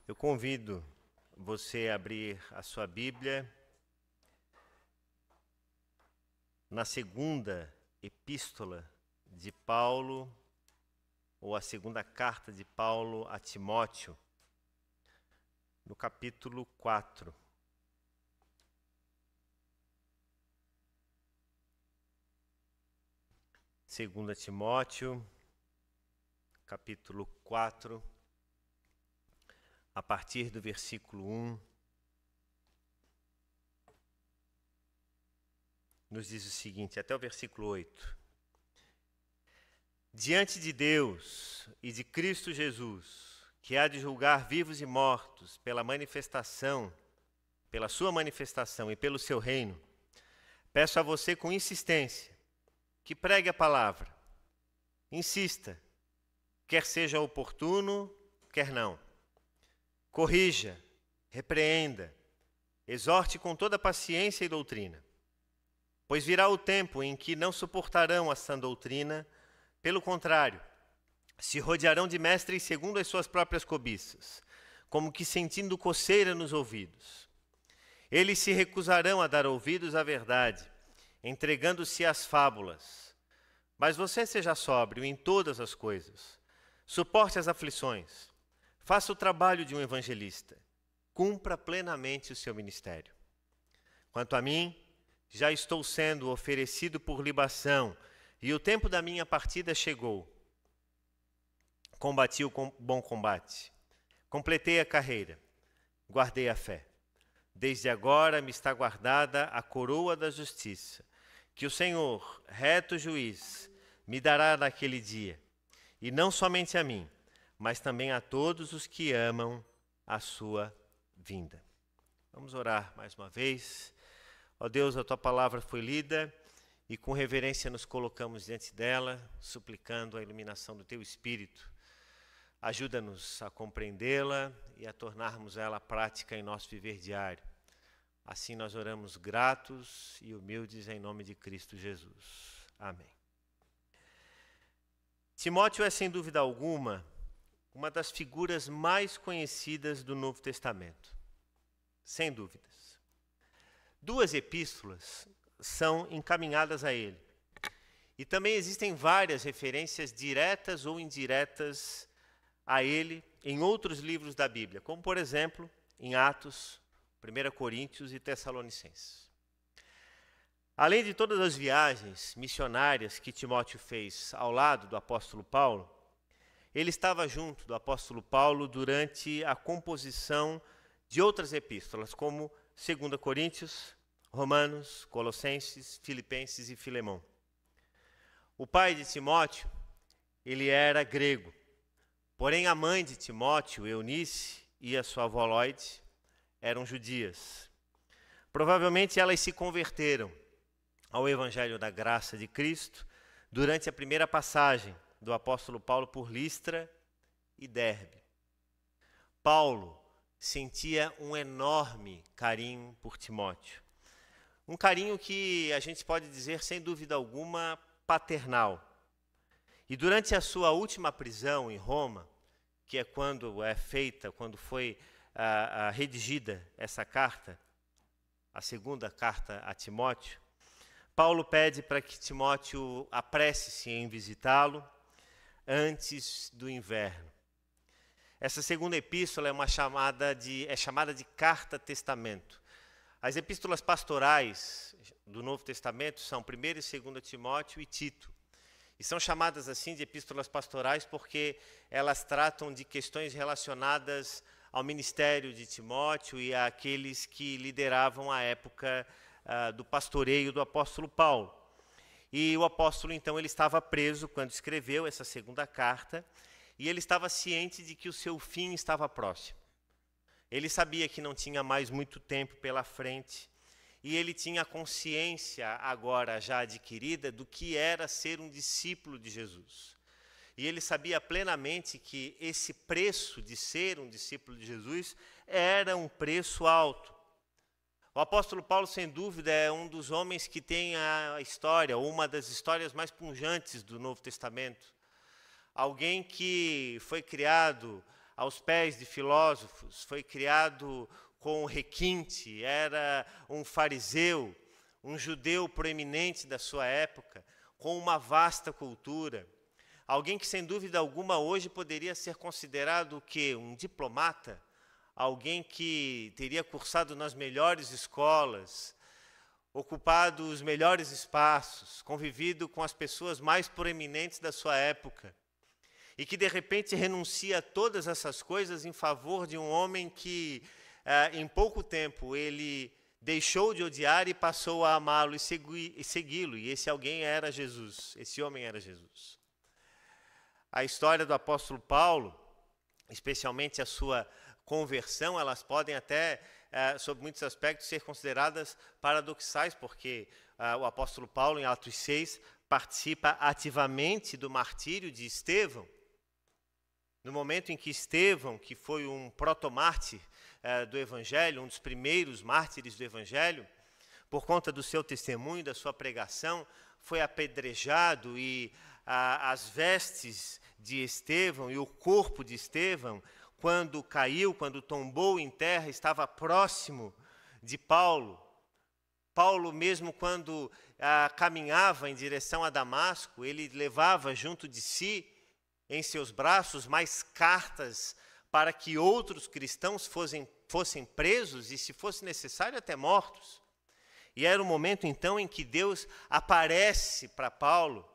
Eu convido você a abrir a sua Bíblia na segunda epístola de Paulo, ou a segunda carta de Paulo a Timóteo, no capítulo 4. Segunda Timóteo, capítulo 4, a partir do versículo 1, nos diz o seguinte, até o versículo 8. Diante de Deus e de Cristo Jesus, que há de julgar vivos e mortos pela sua manifestação e pelo seu reino, peço a você com insistência que pregue a palavra. Insista, quer seja oportuno, quer não. Corrija, repreenda, exorte com toda paciência e doutrina. Pois virá o tempo em que não suportarão a sã doutrina, pelo contrário, se rodearão de mestres segundo as suas próprias cobiças, como que sentindo coceira nos ouvidos. Eles se recusarão a dar ouvidos à verdade, entregando-se às fábulas. Mas você seja sóbrio em todas as coisas, suporte as aflições, faça o trabalho de um evangelista, cumpra plenamente o seu ministério. Quanto a mim, já estou sendo oferecido por libação, e o tempo da minha partida chegou. Combati o bom combate, completei a carreira, guardei a fé. Desde agora me está guardada a coroa da justiça, que o Senhor, reto juiz, me dará naquele dia, e não somente a mim, mas também a todos os que amam a sua vinda. Vamos orar mais uma vez. Ó Deus, a tua palavra foi lida e com reverência nos colocamos diante dela, suplicando a iluminação do teu Espírito. Ajuda-nos a compreendê-la e a tornarmos ela prática em nosso viver diário. Assim nós oramos gratos e humildes em nome de Cristo Jesus. Amém. Timóteo é, sem dúvida alguma, uma das figuras mais conhecidas do Novo Testamento. Sem dúvidas. Duas epístolas são encaminhadas a ele. E também existem várias referências diretas ou indiretas a ele em outros livros da Bíblia, como, por exemplo, em Atos, 1 Coríntios e Tessalonicenses. Além de todas as viagens missionárias que Timóteo fez ao lado do apóstolo Paulo, ele estava junto do apóstolo Paulo durante a composição de outras epístolas, como 2 Coríntios, Romanos, Colossenses, Filipenses e Filemão. O pai de Timóteo, ele era grego, porém a mãe de Timóteo, Eunice, e a sua avó Loide eram judias. Provavelmente elas se converteram ao Evangelho da Graça de Cristo durante a primeira passagem do apóstolo Paulo por Listra e Derbe. Paulo sentia um enorme carinho por Timóteo. Um carinho que a gente pode dizer, sem dúvida alguma, paternal. E durante a sua última prisão em Roma, que é quando foi redigida essa carta, a segunda carta a Timóteo, Paulo pede para que Timóteo apresse-se em visitá-lo antes do inverno. Essa segunda epístola é chamada de carta testamento. As epístolas pastorais do Novo Testamento são 1ª e 2ª Timóteo e Tito. E são chamadas assim de epístolas pastorais porque elas tratam de questões relacionadas ao ministério de Timóteo e àqueles que lideravam a época do pastoreio do apóstolo Paulo. E o apóstolo, então, ele estava preso quando escreveu essa segunda carta e ele estava ciente de que o seu fim estava próximo. Ele sabia que não tinha mais muito tempo pela frente e ele tinha consciência agora já adquirida do que era ser um discípulo de Jesus. E ele sabia plenamente que esse preço de ser um discípulo de Jesus era um preço alto. O apóstolo Paulo, sem dúvida, é um dos homens que tem a história, uma das histórias mais punjantes do Novo Testamento. Alguém que foi criado aos pés de filósofos, foi criado com requinte, era um fariseu, um judeu proeminente da sua época, com uma vasta cultura. Alguém que, sem dúvida alguma, hoje poderia ser considerado o quê? Um diplomata? Alguém que teria cursado nas melhores escolas, ocupado os melhores espaços, convivido com as pessoas mais proeminentes da sua época, e que, de repente, renuncia a todas essas coisas em favor de um homem que, em pouco tempo, ele deixou de odiar e passou a amá-lo e segui-lo. E esse alguém era Jesus, esse homem era Jesus. A história do apóstolo Paulo, especialmente a sua conversão, elas podem até, sob muitos aspectos, ser consideradas paradoxais, porque o apóstolo Paulo, em Atos 6, participa ativamente do martírio de Estevão. No momento em que Estevão, que foi um protomártir do Evangelho, um dos primeiros mártires do Evangelho, por conta do seu testemunho, da sua pregação, foi apedrejado e as vestes de Estevão e o corpo de Estevão, quando caiu, quando tombou em terra, estava próximo de Paulo. Paulo, mesmo quando caminhava em direção a Damasco, ele levava junto de si, em seus braços, mais cartas para que outros cristãos fossem presos e, se fosse necessário, até mortos. E era o momento, então, em que Deus aparece para Paulo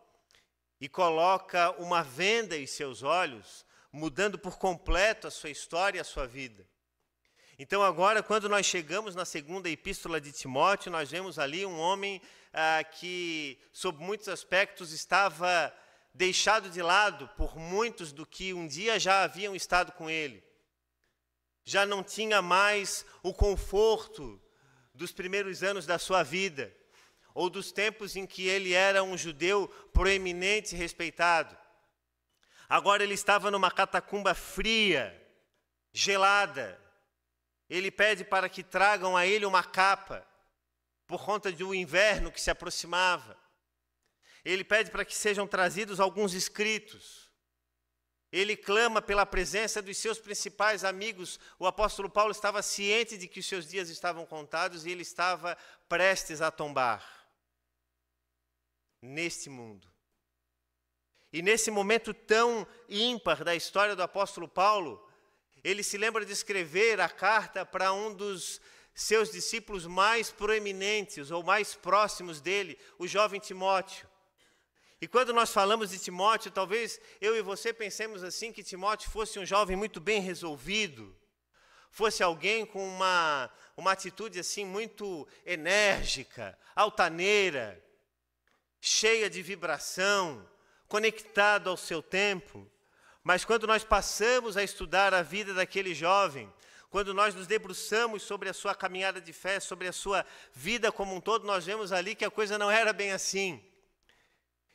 e coloca uma venda em seus olhos, mudando por completo a sua história e a sua vida. Então, agora, quando nós chegamos na segunda epístola de Timóteo, nós vemos ali um homem que, sob muitos aspectos, estava deixado de lado por muitos do que um dia já haviam estado com ele. Já não tinha mais o conforto dos primeiros anos da sua vida, ou dos tempos em que ele era um judeu proeminente e respeitado. Agora ele estava numa catacumba fria, gelada. Ele pede para que tragam a ele uma capa, por conta do inverno que se aproximava. Ele pede para que sejam trazidos alguns escritos. Ele clama pela presença dos seus principais amigos. O apóstolo Paulo estava ciente de que os seus dias estavam contados e ele estava prestes a tombar neste mundo. E nesse momento tão ímpar da história do apóstolo Paulo, ele se lembra de escrever a carta para um dos seus discípulos mais proeminentes ou mais próximos dele, o jovem Timóteo. E quando nós falamos de Timóteo, talvez eu e você pensemos assim, que Timóteo fosse um jovem muito bem resolvido, fosse alguém com uma atitude assim muito enérgica, altaneira, cheia de vibração, conectado ao seu tempo. Mas quando nós passamos a estudar a vida daquele jovem, quando nós nos debruçamos sobre a sua caminhada de fé, sobre a sua vida como um todo, nós vemos ali que a coisa não era bem assim.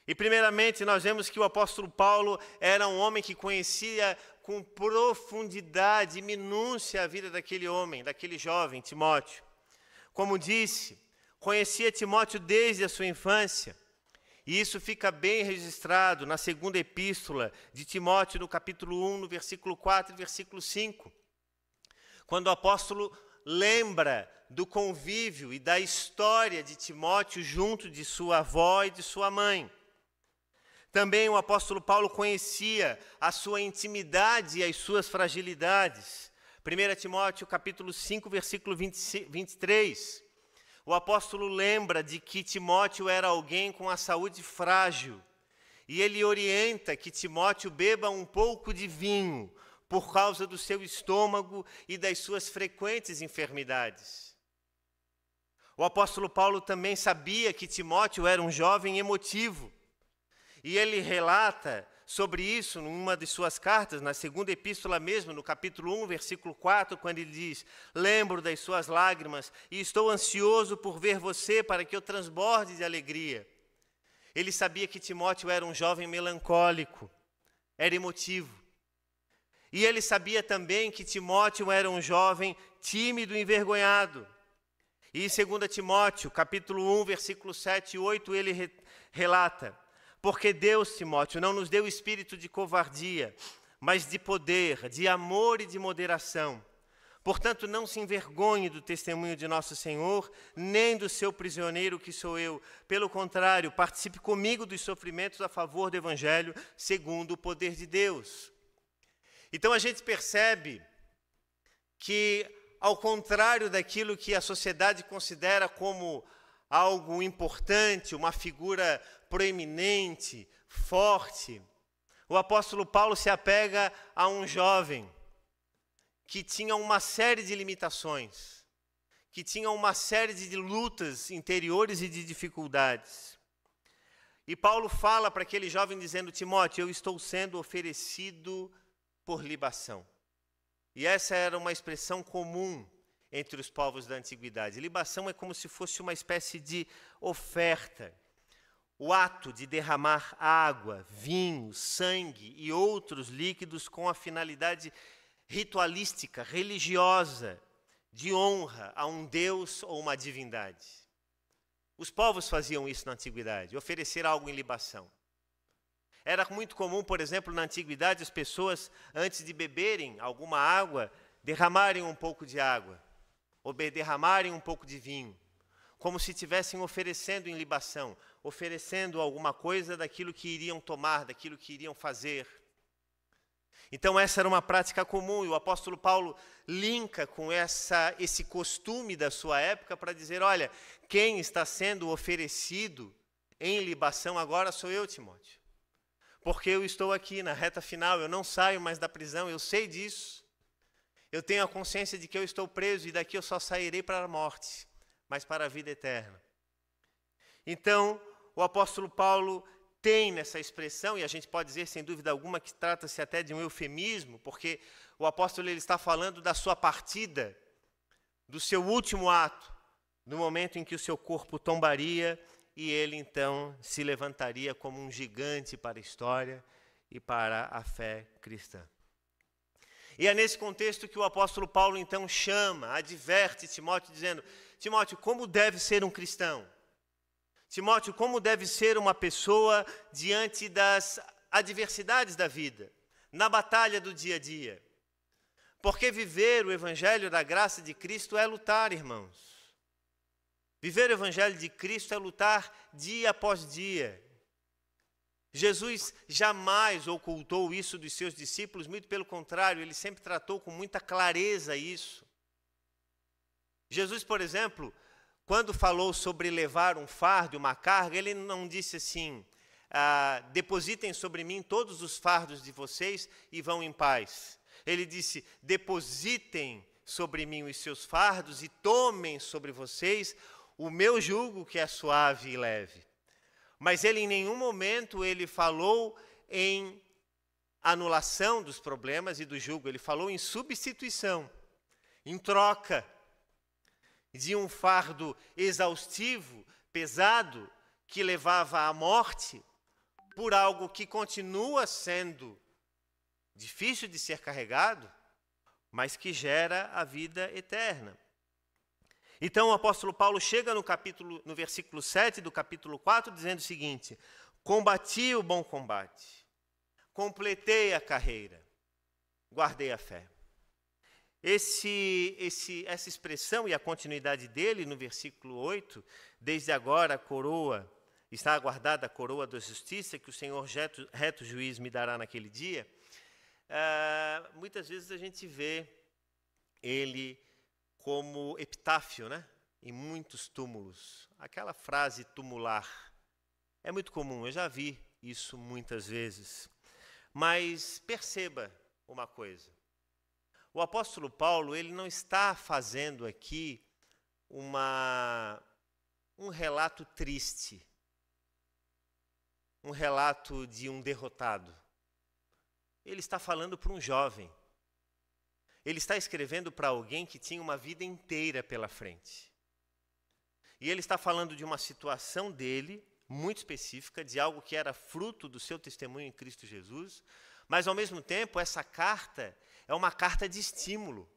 E primeiramente nós vemos que o apóstolo Paulo era um homem que conhecia com profundidade e minúcia a vida daquele homem, daquele jovem, Timóteo. Como disse, conhecia Timóteo desde a sua infância. E isso fica bem registrado na segunda epístola de Timóteo, no capítulo 1, no versículo 4 e versículo 5. Quando o apóstolo lembra do convívio e da história de Timóteo junto de sua avó e de sua mãe. Também o apóstolo Paulo conhecia a sua intimidade e as suas fragilidades. 1 Timóteo capítulo 5, versículo 23. O apóstolo lembra de que Timóteo era alguém com a saúde frágil. E ele orienta que Timóteo beba um pouco de vinho, por causa do seu estômago e das suas frequentes enfermidades. O apóstolo Paulo também sabia que Timóteo era um jovem emotivo. E ele relata sobre isso numa de suas cartas, na segunda epístola mesmo, no capítulo 1, versículo 4, quando ele diz: lembro das suas lágrimas e estou ansioso por ver você para que eu transborde de alegria. Ele sabia que Timóteo era um jovem melancólico, era emotivo. E ele sabia também que Timóteo era um jovem tímido e envergonhado. E em 2 Timóteo, capítulo 1, versículo 7 e 8, ele relata: porque Deus, Timóteo, não nos deu espírito de covardia, mas de poder, de amor e de moderação. Portanto, não se envergonhe do testemunho de nosso Senhor, nem do seu prisioneiro que sou eu. Pelo contrário, participe comigo dos sofrimentos a favor do Evangelho, segundo o poder de Deus. Então a gente percebe que, ao contrário daquilo que a sociedade considera como algo importante, uma figura proeminente, forte, o apóstolo Paulo se apega a um jovem que tinha uma série de limitações, que tinha uma série de lutas interiores e de dificuldades. E Paulo fala para aquele jovem dizendo: Timóteo, eu estou sendo oferecido por libação. E essa era uma expressão comum entre os povos da antiguidade. Libação é como se fosse uma espécie de oferta. O ato de derramar água, vinho, sangue e outros líquidos com a finalidade ritualística, religiosa, de honra a um deus ou uma divindade. Os povos faziam isso na antiguidade, oferecer algo em libação. Era muito comum, por exemplo, na antiguidade, as pessoas, antes de beberem alguma água, derramarem um pouco de água, ou derramarem um pouco de vinho, como se estivessem oferecendo em libação, oferecendo alguma coisa daquilo que iriam tomar, daquilo que iriam fazer. Então essa era uma prática comum, e o apóstolo Paulo linka com esse costume da sua época para dizer: olha, quem está sendo oferecido em libação agora sou eu, Timóteo. Porque eu estou aqui na reta final, eu não saio mais da prisão, eu sei disso. Eu tenho a consciência de que eu estou preso e daqui eu só sairei para a morte, mas para a vida eterna. Então, o apóstolo Paulo tem nessa expressão, e a gente pode dizer sem dúvida alguma que trata-se até de um eufemismo, porque o apóstolo ele está falando da sua partida, do seu último ato, no momento em que o seu corpo tombaria e ele então se levantaria como um gigante para a história e para a fé cristã. E é nesse contexto que o apóstolo Paulo então chama, adverte Timóteo, dizendo: Timóteo, como deve ser um cristão? Timóteo, como deve ser uma pessoa diante das adversidades da vida, na batalha do dia a dia? Porque viver o evangelho da graça de Cristo é lutar, irmãos. Viver o evangelho de Cristo é lutar dia após dia. Jesus jamais ocultou isso dos seus discípulos, muito pelo contrário, ele sempre tratou com muita clareza isso. Jesus, por exemplo, quando falou sobre levar um fardo, uma carga, ele não disse assim: depositem sobre mim todos os fardos de vocês e vão em paz. Ele disse: depositem sobre mim os seus fardos e tomem sobre vocês o meu jugo, que é suave e leve. Mas ele em nenhum momento ele falou em anulação dos problemas e do jugo, ele falou em substituição, em troca de um fardo exaustivo, pesado, que levava à morte, por algo que continua sendo difícil de ser carregado, mas que gera a vida eterna. Então o apóstolo Paulo chega no versículo 7 do capítulo 4, dizendo o seguinte: combati o bom combate, completei a carreira, guardei a fé. Essa expressão e a continuidade dele no versículo 8, desde agora a coroa, está aguardada a coroa da justiça, que o Senhor reto juiz me dará naquele dia, muitas vezes a gente vê ele como epitáfio, né? Em muitos túmulos. Aquela frase tumular é muito comum, eu já vi isso muitas vezes. Mas perceba uma coisa. O apóstolo Paulo, ele não está fazendo aqui um relato triste, um relato de um derrotado. Ele está falando para um jovem. Ele está escrevendo para alguém que tinha uma vida inteira pela frente. E ele está falando de uma situação dele, muito específica, de algo que era fruto do seu testemunho em Cristo Jesus, mas, ao mesmo tempo, essa carta é uma carta de estímulo.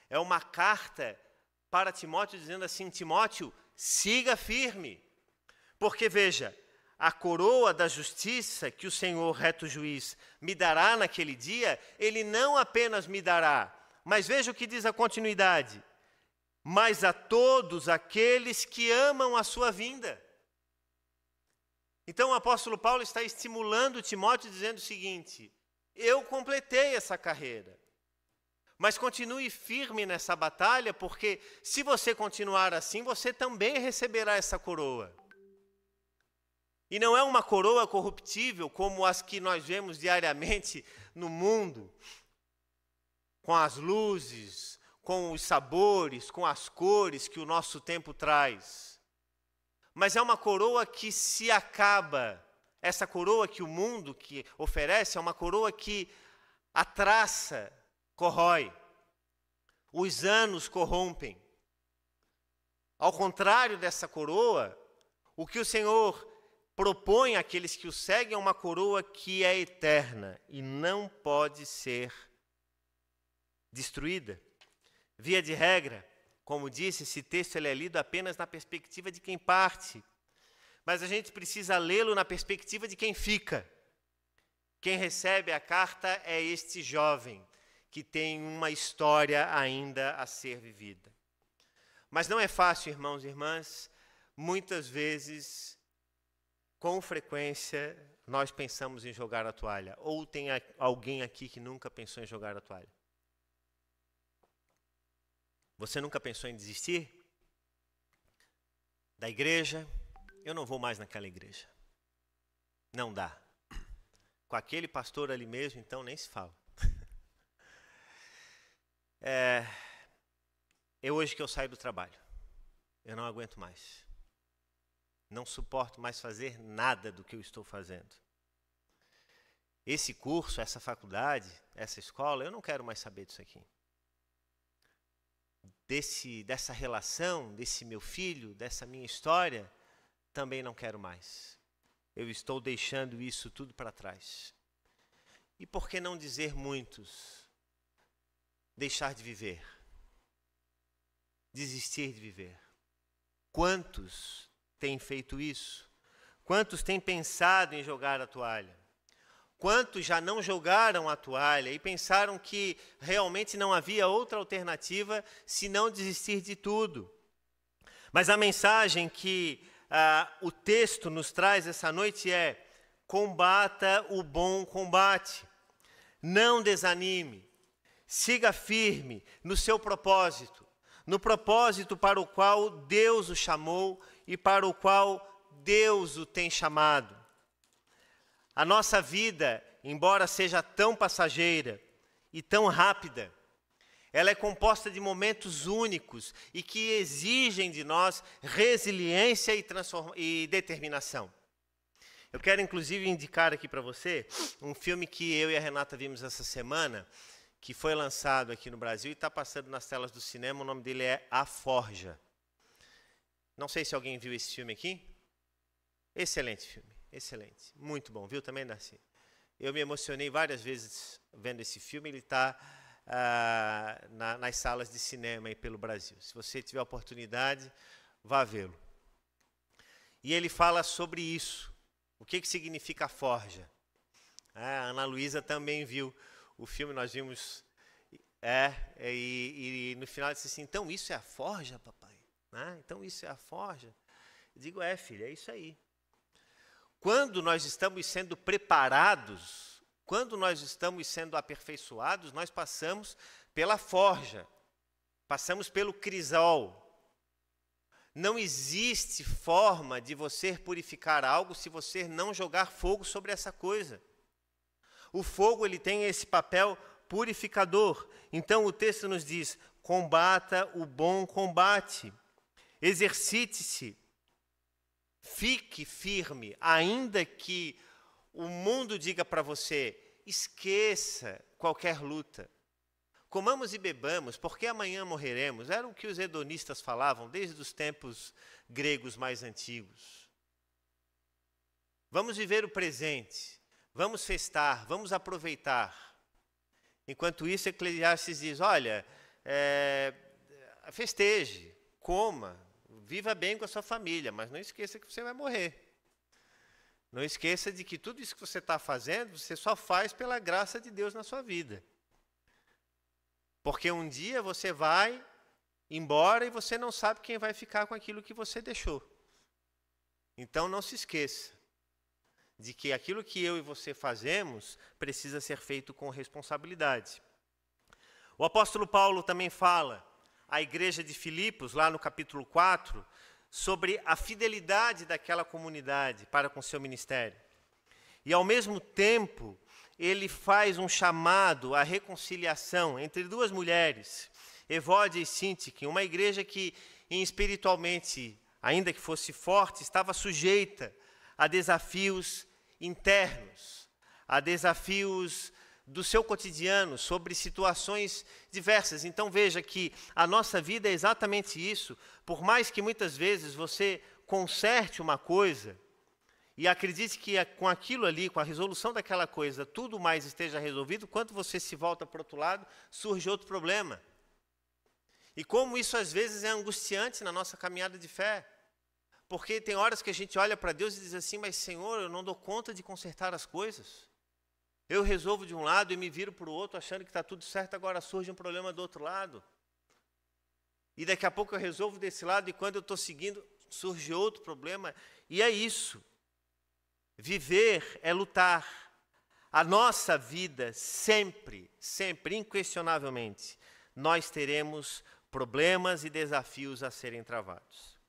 É uma carta para Timóteo dizendo assim: Timóteo, siga firme. Porque, veja, a coroa da justiça que o Senhor, reto juiz, me dará naquele dia, ele não apenas me dará, mas veja o que diz a continuidade, mas a todos aqueles que amam a sua vinda. Então o apóstolo Paulo está estimulando Timóteo dizendo o seguinte: eu completei essa carreira, mas continue firme nessa batalha, porque se você continuar assim, você também receberá essa coroa. E não é uma coroa corruptível como as que nós vemos diariamente no mundo, com as luzes, com os sabores, com as cores que o nosso tempo traz. Mas é uma coroa que se acaba. Essa coroa que o mundo que oferece é uma coroa que a traça corrói. Os anos corrompem. Ao contrário dessa coroa, o que o Senhor propõe àqueles que o seguem é uma coroa que é eterna e não pode ser destruída. Via de regra, como disse, esse texto ele é lido apenas na perspectiva de quem parte, mas a gente precisa lê-lo na perspectiva de quem fica. Quem recebe a carta é este jovem, que tem uma história ainda a ser vivida. Mas não é fácil, irmãos e irmãs, muitas vezes, com frequência, nós pensamos em jogar a toalha. Ou tem alguém aqui que nunca pensou em jogar a toalha? Você nunca pensou em desistir? Da igreja? Eu não vou mais naquela igreja. Não dá. Com aquele pastor ali mesmo, então nem se fala. Hoje que eu saio do trabalho, eu não aguento mais. Não suporto mais fazer nada do que eu estou fazendo. Esse curso, essa faculdade, essa escola, eu não quero mais saber disso aqui. Dessa relação, desse meu filho, dessa minha história, também não quero mais. Eu estou deixando isso tudo para trás. E por que não dizer muitos? Deixar de viver. Desistir de viver. Quantos têm feito isso? Quantos têm pensado em jogar a toalha? Quantos já não jogaram a toalha e pensaram que realmente não havia outra alternativa senão desistir de tudo? Mas a mensagem que o texto nos traz essa noite é: combata o bom combate. Não desanime. Siga firme no seu propósito. No propósito para o qual Deus o chamou e para o qual Deus o tem chamado. A nossa vida, embora seja tão passageira e tão rápida, ela é composta de momentos únicos e que exigem de nós resiliência e determinação. Eu quero inclusive indicar aqui para você um filme que eu e a Renata vimos essa semana, que foi lançado aqui no Brasil e está passando nas telas do cinema. O nome dele é A Forja. Não sei se alguém viu esse filme aqui. Excelente filme, excelente. Muito bom, viu também, Darcy? Eu me emocionei várias vezes vendo esse filme. Ele está nas salas de cinema aí pelo Brasil. Se você tiver a oportunidade, vá vê-lo. E ele fala sobre isso. O que significa a forja? A Ana Luísa também viu o filme, nós vimos, e no final disse assim: então isso é a forja, papai? Então isso é a forja? Eu digo: filha, é isso aí. Quando nós estamos sendo preparados, quando nós estamos sendo aperfeiçoados, nós passamos pela forja, passamos pelo crisol. Não existe forma de você purificar algo se você não jogar fogo sobre essa coisa. O fogo ele tem esse papel purificador. Então o texto nos diz: combata o bom combate, exercite-se, fique firme, ainda que o mundo diga para você: esqueça qualquer luta. Comamos e bebamos, porque amanhã morreremos. Era o que os hedonistas falavam desde os tempos gregos mais antigos. Vamos viver o presente. Vamos festar, vamos aproveitar. Enquanto isso, Eclesiastes diz: olha, festeje, coma, viva bem com a sua família, mas não esqueça que você vai morrer. Não esqueça de que tudo isso que você está fazendo, você só faz pela graça de Deus na sua vida. Porque um dia você vai embora e você não sabe quem vai ficar com aquilo que você deixou. Então não se esqueça de que aquilo que eu e você fazemos precisa ser feito com responsabilidade. O apóstolo Paulo também fala à igreja de Filipos, lá no capítulo 4, sobre a fidelidade daquela comunidade para com seu ministério. E, ao mesmo tempo, ele faz um chamado à reconciliação entre duas mulheres, Evódia e Sintique, uma igreja que, espiritualmente, ainda que fosse forte, estava sujeita a desafios internos, a desafios do seu cotidiano, sobre situações diversas. Então veja que a nossa vida é exatamente isso. Por mais que muitas vezes você conserte uma coisa e acredite que com aquilo ali, com a resolução daquela coisa, tudo mais esteja resolvido, quando você se volta para o outro lado, surge outro problema. E como isso às vezes é angustiante na nossa caminhada de fé. Porque tem horas que a gente olha para Deus e diz assim, mas Senhor, eu não dou conta de consertar as coisas. Eu resolvo de um lado e me viro para o outro achando que está tudo certo, agora surge um problema do outro lado. E daqui a pouco eu resolvo desse lado e quando eu estou seguindo, surge outro problema. E é isso. Viver é lutar. A nossa vida sempre, sempre, inquestionavelmente, nós teremos problemas e desafios a serem travados.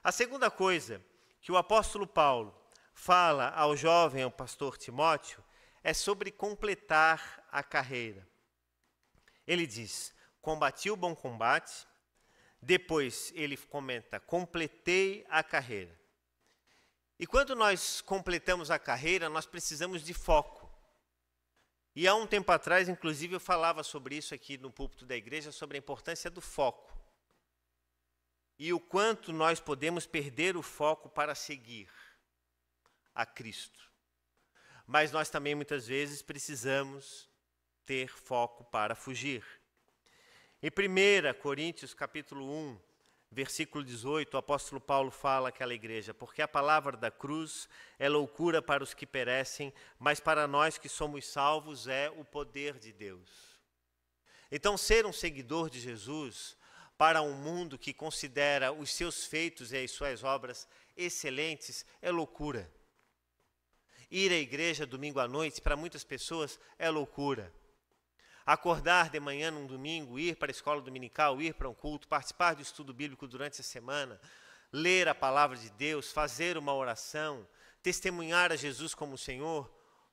A segunda coisa que o apóstolo Paulo fala ao jovem, ao pastor Timóteo, é sobre completar a carreira. Ele diz, combati o bom combate, depois ele comenta, completei a carreira. E quando nós completamos a carreira, nós precisamos de foco. E há um tempo atrás, inclusive, eu falava sobre isso aqui no púlpito da igreja, sobre a importância do foco. E o quanto nós podemos perder o foco para seguir a Cristo. Mas nós também, muitas vezes, precisamos ter foco para fugir. Em 1 Coríntios, capítulo 1, versículo 18, o apóstolo Paulo fala àquela igreja, porque a palavra da cruz é loucura para os que perecem, mas para nós que somos salvos é o poder de Deus. Então, ser um seguidor de Jesus, para um mundo que considera os seus feitos e as suas obras excelentes, é loucura. Ir à igreja domingo à noite, para muitas pessoas, é loucura. Acordar de manhã num domingo, ir para a escola dominical, ir para um culto, participar do estudo bíblico durante a semana, ler a palavra de Deus, fazer uma oração, testemunhar a Jesus como Senhor,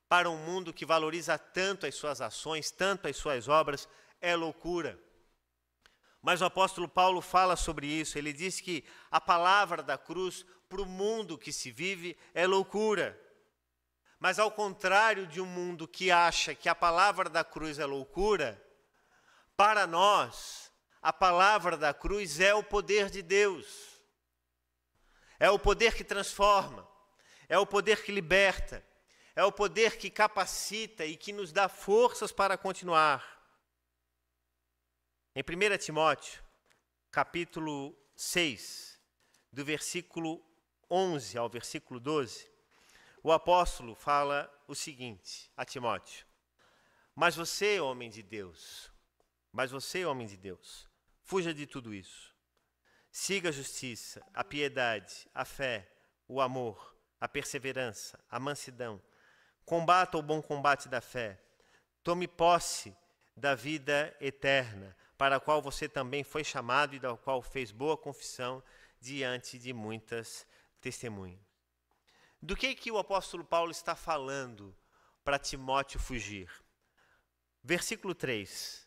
para um mundo que valoriza tanto as suas ações, tanto as suas obras, é loucura. Mas o apóstolo Paulo fala sobre isso, ele diz que a palavra da cruz, para o mundo que se vive, é loucura. Mas ao contrário de um mundo que acha que a palavra da cruz é loucura, para nós, a palavra da cruz é o poder de Deus. É o poder que transforma, é o poder que liberta, é o poder que capacita e que nos dá forças para continuar. Em 1 Timóteo, capítulo 6, do versículo 11 ao versículo 12, o apóstolo fala o seguinte a Timóteo, mas você, homem de Deus, fuja de tudo isso. Siga a justiça, a piedade, a fé, o amor, a perseverança, a mansidão. Combata o bom combate da fé. Tome posse da vida eterna, para a qual você também foi chamado e da qual fez boa confissão diante de muitas testemunhas. Do que o apóstolo Paulo está falando para Timóteo fugir? Versículo 3.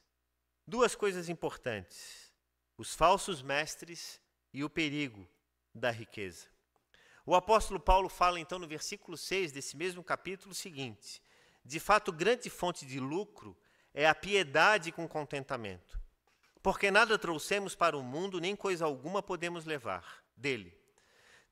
Duas coisas importantes. Os falsos mestres e o perigo da riqueza. O apóstolo Paulo fala então no versículo 6 desse mesmo capítulo o seguinte: de fato, grande fonte de lucro é a piedade com contentamento, porque nada trouxemos para o mundo, nem coisa alguma podemos levar dele.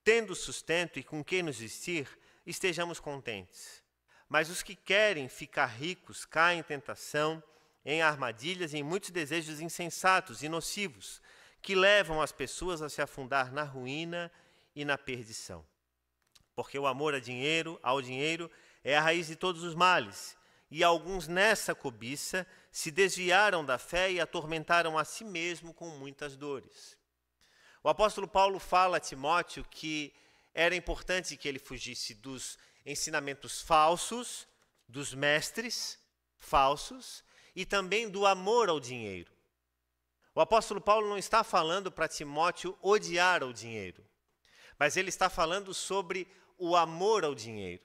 Tendo sustento e com que nos vestir, estejamos contentes. Mas os que querem ficar ricos caem em tentação, em armadilhas e em muitos desejos insensatos e nocivos, que levam as pessoas a se afundar na ruína e na perdição. porque o amor ao dinheiro é a raiz de todos os males. E alguns nessa cobiça se desviaram da fé e atormentaram a si mesmo com muitas dores. O apóstolo Paulo fala a Timóteo que era importante que ele fugisse dos ensinamentos falsos, dos mestres falsos e também do amor ao dinheiro. O apóstolo Paulo não está falando para Timóteo odiar o dinheiro, mas ele está falando sobre o amor ao dinheiro.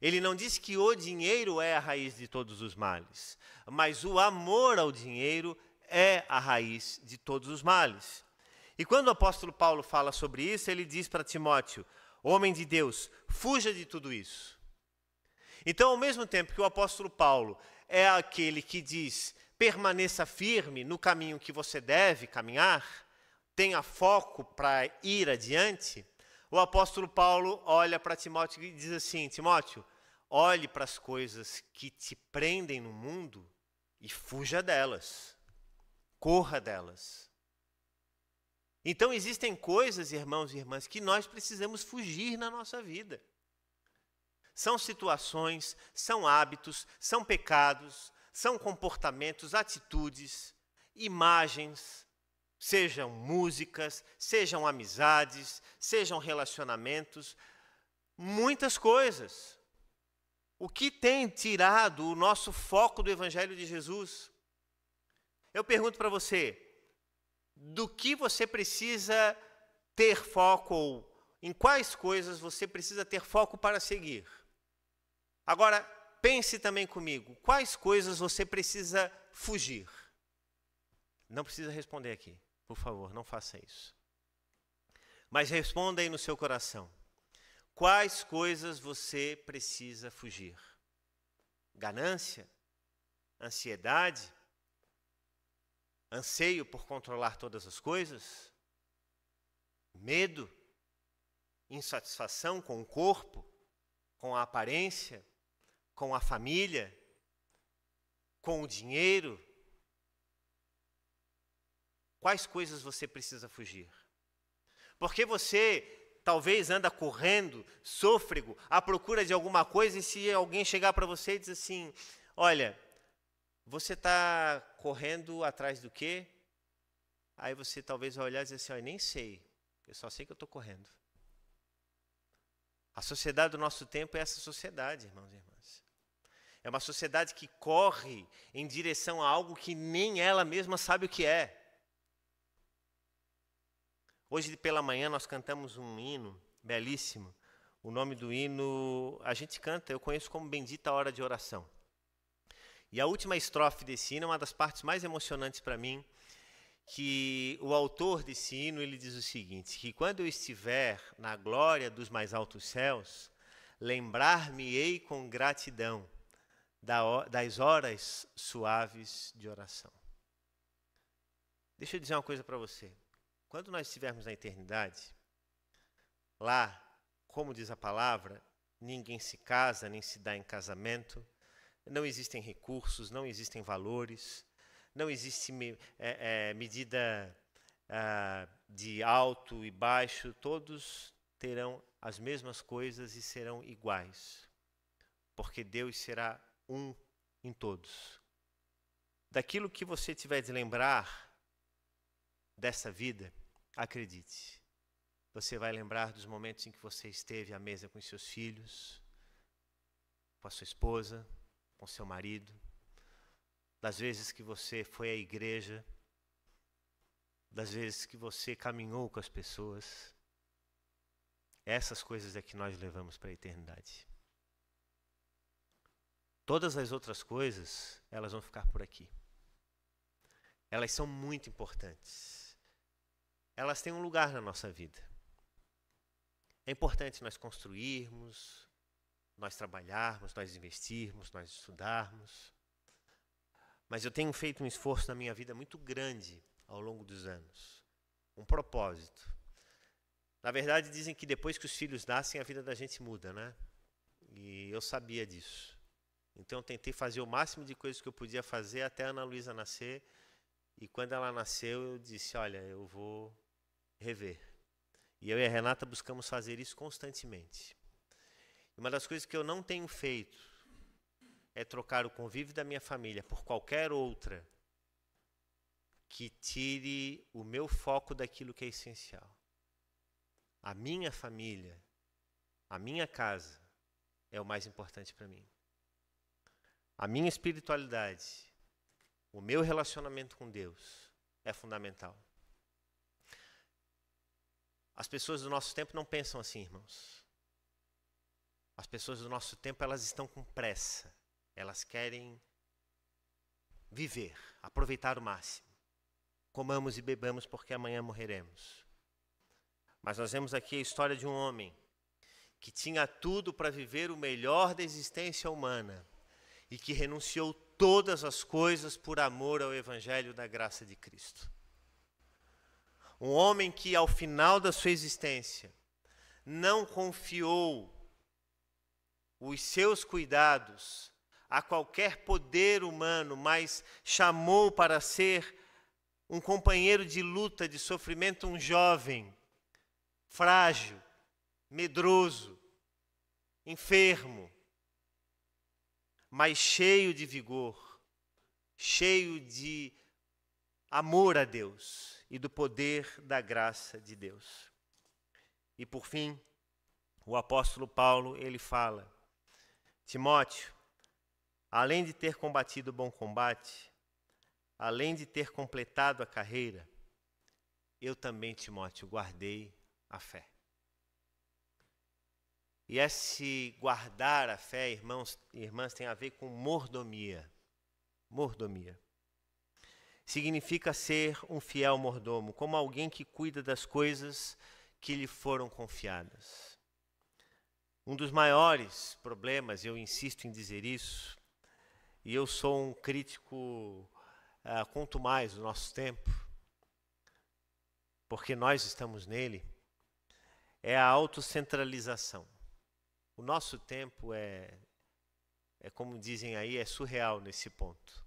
Ele não diz que o dinheiro é a raiz de todos os males, mas o amor ao dinheiro é a raiz de todos os males. E quando o apóstolo Paulo fala sobre isso, ele diz para Timóteo, homem de Deus, fuja de tudo isso. Então, ao mesmo tempo que o apóstolo Paulo é aquele que diz, permaneça firme no caminho que você deve caminhar, tenha foco para ir adiante, o apóstolo Paulo olha para Timóteo e diz assim, Timóteo, olhe para as coisas que te prendem no mundo e fuja delas, corra delas. Então existem coisas, irmãos e irmãs, que nós precisamos fugir na nossa vida. São situações, são hábitos, são pecados, são comportamentos, atitudes, imagens, sejam músicas, sejam amizades, sejam relacionamentos, muitas coisas. O que tem tirado o nosso foco do Evangelho de Jesus? Eu pergunto para você, do que você precisa ter foco ou em quais coisas você precisa ter foco para seguir? Agora, pense também comigo, quais coisas você precisa fugir? Não precisa responder aqui, por favor, não faça isso. Mas responda aí no seu coração. Quais coisas você precisa fugir? Ganância? Ansiedade? Anseio por controlar todas as coisas? Medo? Insatisfação com o corpo? Com a aparência? Com a família? Com o dinheiro? Quais coisas você precisa fugir? Porque você talvez anda correndo, sôfrego, à procura de alguma coisa, e se alguém chegar para você e dizer assim, olha, você está correndo atrás do quê? Aí você talvez vai olhar e dizer assim, olha, nem sei, eu só sei que eu estou correndo. A sociedade do nosso tempo é essa sociedade, irmãos e irmãs. É uma sociedade que corre em direção a algo que nem ela mesma sabe o que é. Hoje pela manhã nós cantamos um hino belíssimo. O nome do hino, a gente canta, eu conheço como Bendita Hora de Oração. E a última estrofe desse hino é uma das partes mais emocionantes para mim, que o autor desse hino, ele diz o seguinte, que quando eu estiver na glória dos mais altos céus, lembrar-me-ei com gratidão das horas suaves de oração. Deixa eu dizer uma coisa para você. Quando nós estivermos na eternidade, lá, como diz a palavra, ninguém se casa, nem se dá em casamento, não existem recursos, não existem valores, não existe medida de alto e baixo, todos terão as mesmas coisas e serão iguais, porque Deus será um em todos. Daquilo que você tiver de lembrar dessa vida, acredite, você vai lembrar dos momentos em que você esteve à mesa com seus filhos, com a sua esposa, com seu marido, das vezes que você foi à igreja, das vezes que você caminhou com as pessoas. Essas coisas é que nós levamos para a eternidade. Todas as outras coisas, elas vão ficar por aqui. Elas são muito importantes. Elas têm um lugar na nossa vida. É importante nós construirmos, nós trabalharmos, nós investirmos, nós estudarmos. Mas eu tenho feito um esforço na minha vida muito grande ao longo dos anos. Um propósito. Na verdade, dizem que depois que os filhos nascem, a vida da gente muda, né? E eu sabia disso. Então eu tentei fazer o máximo de coisas que eu podia fazer até a Ana Luísa nascer. E quando ela nasceu, eu disse, olha, eu vou rever. E eu e a Renata buscamos fazer isso constantemente. Uma das coisas que eu não tenho feito é trocar o convívio da minha família por qualquer outra que tire o meu foco daquilo que é essencial. A minha família, a minha casa é o mais importante para mim. A minha espiritualidade, o meu relacionamento com Deus é fundamental. As pessoas do nosso tempo não pensam assim, irmãos. As pessoas do nosso tempo, elas estão com pressa. Elas querem viver, aproveitar o máximo. Comamos e bebamos porque amanhã morreremos. Mas nós vemos aqui a história de um homem que tinha tudo para viver o melhor da existência humana e que renunciou todas as coisas por amor ao Evangelho da graça de Cristo. Um homem que, ao final da sua existência, não confiou os seus cuidados a qualquer poder humano, mas chamou para ser um companheiro de luta, de sofrimento, um jovem, frágil, medroso, enfermo, mas cheio de vigor, cheio de amor a Deus e do poder da graça de Deus. E por fim, o apóstolo Paulo, ele fala: Timóteo, além de ter combatido o bom combate, além de ter completado a carreira, eu também, Timóteo, guardei a fé. E esse guardar a fé, irmãos e irmãs, tem a ver com mordomia. Mordomia. Significa ser um fiel mordomo, como alguém que cuida das coisas que lhe foram confiadas. Um dos maiores problemas, eu insisto em dizer isso, e eu sou um crítico quanto mais do nosso tempo, porque nós estamos nele, é a autocentralização. O nosso tempo é como dizem aí, é surreal nesse ponto.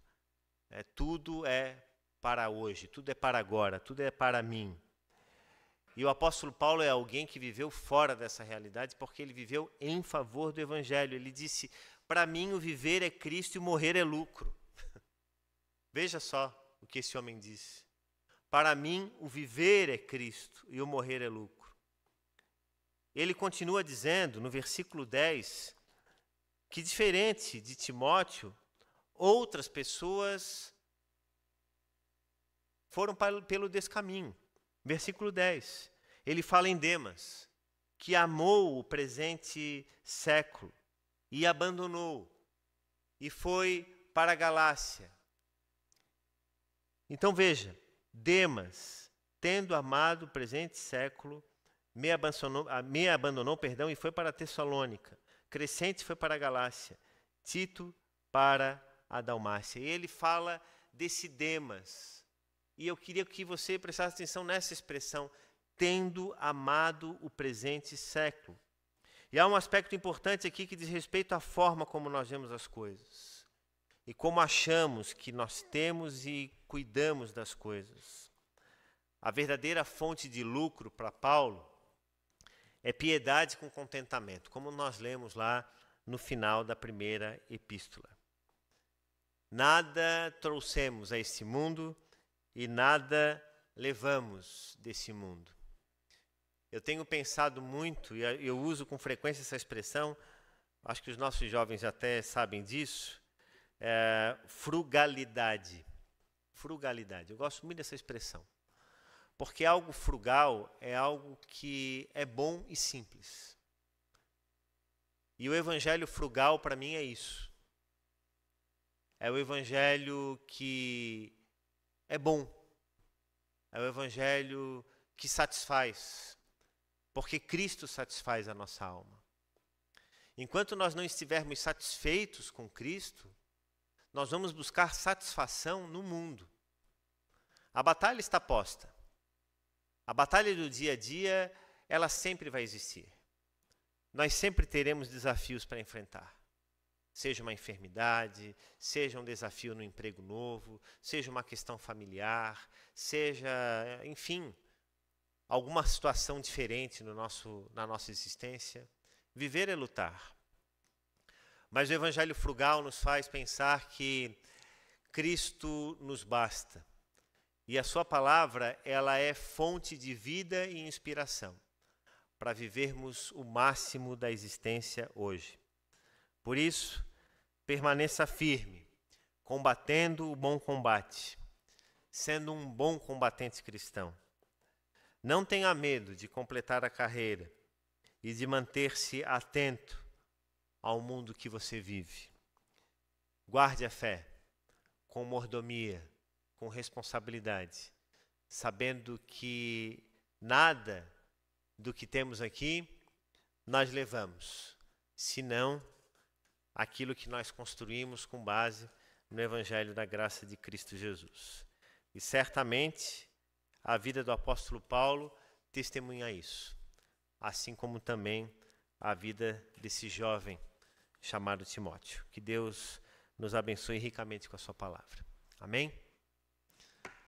Tudo é para hoje, tudo é para agora, tudo é para mim. E o apóstolo Paulo é alguém que viveu fora dessa realidade, porque ele viveu em favor do Evangelho. Ele disse: para mim o viver é Cristo e o morrer é lucro. Veja só o que esse homem disse. Para mim o viver é Cristo e o morrer é lucro. Ele continua dizendo, no versículo 10, que diferente de Timóteo, outras pessoas foram pelo descaminho. Versículo 10, ele fala em Demas, que amou o presente século e abandonou, e foi para a Galácia. Então veja, Demas, tendo amado o presente século, me abandonou, e foi para a Tessalônica. Crescente foi para a Galácia. Tito para a Dalmácia. E ele fala desse Demas. E eu queria que você prestasse atenção nessa expressão, tendo amado o presente século. E há um aspecto importante aqui que diz respeito à forma como nós vemos as coisas. E como achamos que nós temos e cuidamos das coisas. A verdadeira fonte de lucro para Paulo é piedade com contentamento, como nós lemos lá no final da primeira epístola. Nada trouxemos a este mundo e nada levamos desse mundo. Eu tenho pensado muito, e eu uso com frequência essa expressão, acho que os nossos jovens até sabem disso, frugalidade. Frugalidade, eu gosto muito dessa expressão. Porque algo frugal é algo que é bom e simples. E o evangelho frugal para mim é isso. É o evangelho que é bom. É o evangelho que satisfaz. Porque Cristo satisfaz a nossa alma. Enquanto nós não estivermos satisfeitos com Cristo, nós vamos buscar satisfação no mundo. A batalha está posta. A batalha do dia a dia, ela sempre vai existir. Nós sempre teremos desafios para enfrentar. Seja uma enfermidade, seja um desafio no emprego novo, seja uma questão familiar, seja, enfim, alguma situação diferente na nossa existência. Viver é lutar. Mas o Evangelho frugal nos faz pensar que Cristo nos basta. E a sua palavra, ela é fonte de vida e inspiração para vivermos o máximo da existência hoje. Por isso, permaneça firme, combatendo o bom combate, sendo um bom combatente cristão. Não tenha medo de completar a carreira e de manter-se atento ao mundo que você vive. Guarde a fé com mordomia, com responsabilidade, sabendo que nada do que temos aqui nós levamos, senão aquilo que nós construímos com base no Evangelho da graça de Cristo Jesus. E certamente a vida do apóstolo Paulo testemunha isso, assim como também a vida desse jovem chamado Timóteo. Que Deus nos abençoe ricamente com a sua palavra. Amém?